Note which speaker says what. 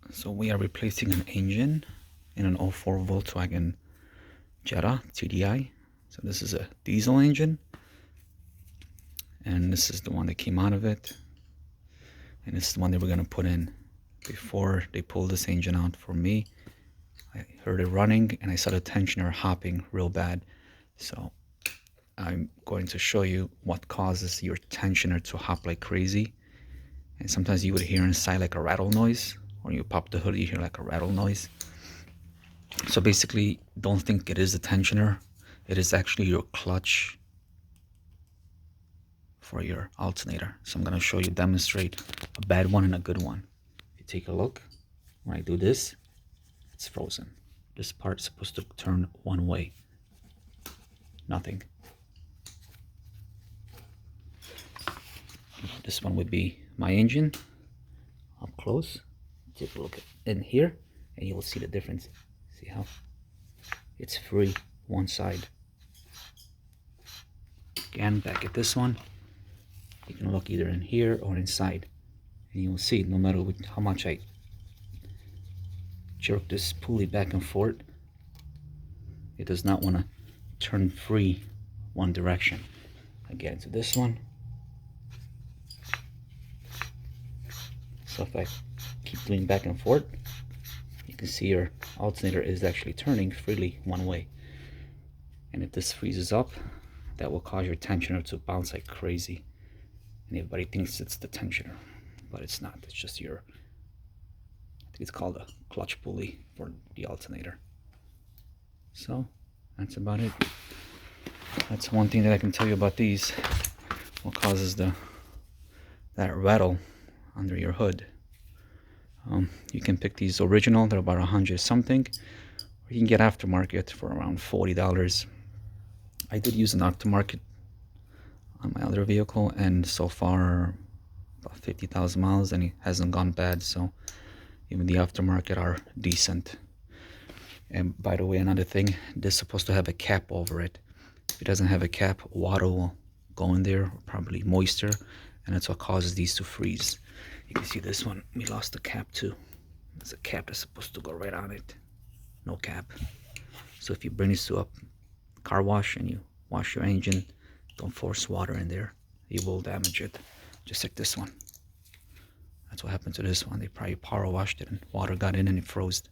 Speaker 1: So we are replacing an engine in an 04 Volkswagen Jetta TDI. So this is a diesel engine, and this is the one that came out of it, and this is the one they were going to put in. Before they pulled this engine out for me, I heard it running and I saw the tensioner hopping real bad. So I'm going to show you what causes your tensioner to hop like crazy. And sometimes you would hear inside like a rattle noise, or you pop the hood, you hear like a rattle noise. So basically, don't think it is the tensioner. It is actually your clutch for your alternator. So I'm going to show you, demonstrate a bad one and a good one. If you take a look, when I do this, it's frozen. This part's supposed to turn one way. Nothing. This one would be my engine. Up close. Take a look in here and you will see the difference. See how it's free one side. Again, back at this one, you can look either in here or inside, and you will see no matter how much I jerk this pulley back and forth, it does not want to turn free one direction. I get into this one, so if I keep doing back and forth, you can see your alternator is actually turning freely one way. And if this freezes up, that will cause your tensioner to bounce like crazy. And everybody thinks it's the tensioner, but it's not. It's just your, I think it's called a clutch pulley for the alternator. So that's about it. That's one thing that I can tell you about these. What causes that rattle under your hood. You can pick these original, they're about 100 something, or you can get aftermarket for around $40. I did use an aftermarket on my other vehicle, and so far about 50,000 miles, and it hasn't gone bad. So even the aftermarket are decent. And by the way, another thing, this is supposed to have a cap over it. If it doesn't have a cap, water will go in there, probably moisture, and that's what causes these to freeze. You can see this one, we lost the cap too. There's a cap that's supposed to go right on it. No cap. So if you bring this to a car wash and you wash your engine, don't force water in there. You will damage it. Just like this one. That's what happened to this one. They probably power washed it and water got in and it froze.